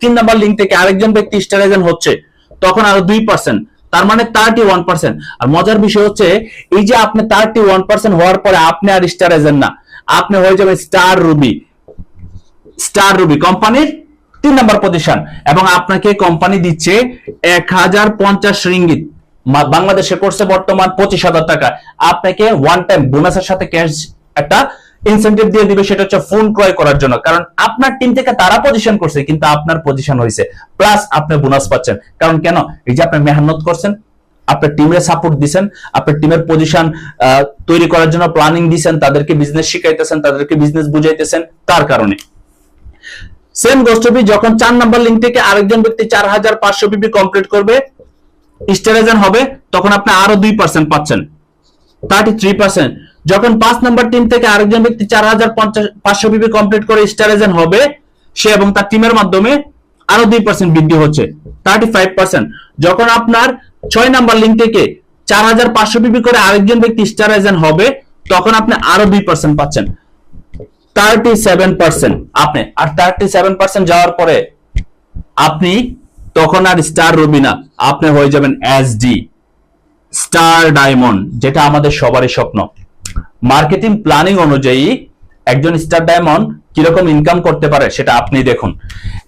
3 number link থেকে আরেকজন ব্যক্তি স্টার এজেন্ট হচ্ছে, তখন আরো 2%, তার মানে 31%। আর মজার বিষয় হচ্ছে এই যে আপনি 31% হওয়ার পরে আপনি আর স্টার এজেন্ট না, আপনি হয়ে যাবে স্টার রুবি। স্টার রুবি কোম্পানির 3 নাম্বার পজিশন, এবং আপনাকে কোম্পানি দিচ্ছে 1050 রিঙ্গিত, বাংলাদেশে করছে বর্তমান 25,000 টাকা। আপনাকে ওয়ান টাইম বোনাসের সাথে ক্যাশ একটা ইনসেনটিভ দিয়ে দিবে, সেটা হচ্ছে ফোন ক্রয় করার জন্য। কারণ আপনার টিম থেকে তারা পজিশন করছে কিন্তু আপনার পজিশন হয়েছে, প্লাস আপনি বোনাস পাচ্ছেন। কারণ কেন? এই যে আপনি মেহনত করছেন, আপনার টিমের সাপোর্ট দিচ্ছেন, আপনার টিমের পজিশন তৈরি করার জন্য প্ল্যানিং দিচ্ছেন, তাদেরকে বিজনেস শিখাইতেছেন, তাদেরকে বিজনেস বুঝাইতেছেন, তার কারণে। সেম গোষ্ঠী যখন 4 নাম্বার লিঙ্ক থেকে আরেকজন ব্যক্তি 4500 পিপি কমপ্লিট করবে, স্টার এজেন্ট হবে, তখন আপনি আরো 2% পাচ্ছেন, 33%। যখন 5 নাম্বার টিম থেকে আরেকজন ব্যক্তি 4500 পিপি কমপ্লিট করে স্টার এজেন্ট হবে, সে এবং তার টিমের মাধ্যমে আরো 2% বৃদ্ধি হচ্ছে, 35%। যখন আপনার 6 নাম্বার লিঙ্ক থেকে 4500 পিপি করে আরেকজন ব্যক্তি স্টার এজেন্ট হবে, তখন আপনি আরো 2% পাচ্ছেন, 37%। আপনি আর 37% যাওয়ার পরে আপনি তখন আর স্টার রবি না, আপনি হয়ে যাবেন এসডি, স্টার ডায়মন্ড, যেটা আমাদের সবারই স্বপ্ন। মার্কেটিং প্ল্যানিং অনুযায়ী একজন স্টার ডায়মন্ড কিরকম ইনকাম করতে পারে সেটা আপনি দেখুন।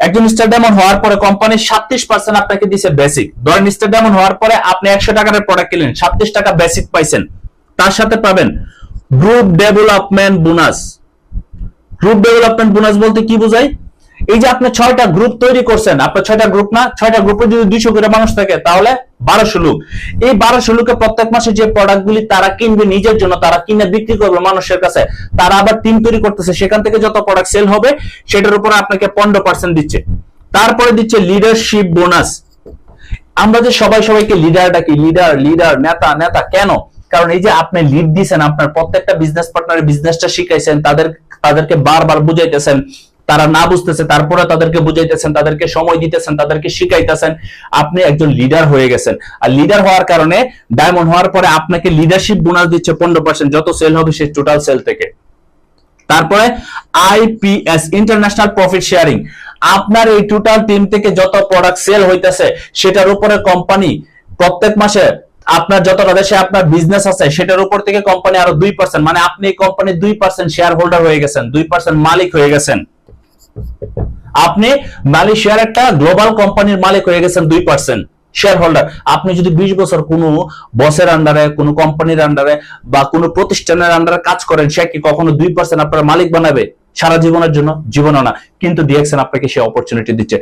একজন স্টার ডায়মন্ড হওয়ার পরে কোম্পানি 37% আপনাকে দিছে বেসিক। ধরেন স্টার ডায়মন্ড হওয়ার পরে আপনি 100 টাকার প্রোডাক্ট কিনলেন, 37 টাকা বেসিক পাইছেন, তার সাথে পাবেন group development bonus. Group development bonus বলতে কি বোঝায়? এই যে আপনি 6টা গ্রুপ তৈরি করছেন, আপনার 6টা গ্রুপ না, 6টা গ্রুপে যদি 200 করে মানুষ থাকে তাহলে 1200 লোক। এই 1200 লোকে প্রত্যেক মাসে যে প্রোডাক্টগুলি তারা কিনবে নিজের জন্য, তারা কিনে বিক্রি করবে মানুষের কাছে, তারা আবার টিম তৈরি করতেছে, সেখান থেকে যত প্রোডাক্ট সেল হবে সেটার উপর আপনাকে 15% দিচ্ছে। তারপরে দিচ্ছে লিডারশিপ বোনাস। আমরা যে সবাইকে লিডার ডাকি, লিডার লিডার, নেতা নেতা, কেন? কারণ এই যে আপনি লিড দিয়েছেন, আপনার প্রত্যেকটা বিজনেস পার্টনারের বিজনেসটা শিখাইছেন, তাদেরকে বারবার বুঝাইতেছেন, তারা না বুঝতেছে তারপরে তাদেরকে বুঝাইতেছেন, তাদেরকে সময় দিতেছেন, তাদেরকে শিখাইতেছেন, আপনি একজন লিডার হয়ে গেছেন। আর লিডার হওয়ার কারণে ডায়মন্ড হওয়ার পরে আপনাকে লিডারশিপ বোনাস দিচ্ছে 15%, যত সেল হবে সেই টোটাল সেল থেকে। তারপরে আইপিএস, ইন্টারন্যাশনাল প্রফিট শেয়ারিং। আপনার এই টোটাল টিম থেকে যত প্রোডাক্ট সেল হইতেছে সেটার উপরে কোম্পানি প্রত্যেক মাসে আপনার যতটা দেশে আপনার বিজনেস আছে সেটার উপর থেকে কোম্পানি আরো 2%, মানে আপনি এই কোম্পানির 2% শেয়ার হোল্ডার হয়ে গেছেন, 2% মালিক হয়ে গেছেন। আপনি মালয়েশিয়ার একটা গ্লোবাল কোম্পানির মালিক হয়ে গেছেন, 2% শেয়ার হোল্ডার। আপনি যদি 20 বছর কোনো বসের আন্ডারে, কোনো কোম্পানির আন্ডারে বা কোনো প্রতিষ্ঠানের আন্ডারে কাজ করেন, সে কি কখনো 2% আপনার মালিক বানাবে সারা জীবনের জন্য? জীবনও না। কিন্তু ডিএক্সএন আপনাকে সেই অপরচুনিটি দিচ্ছে।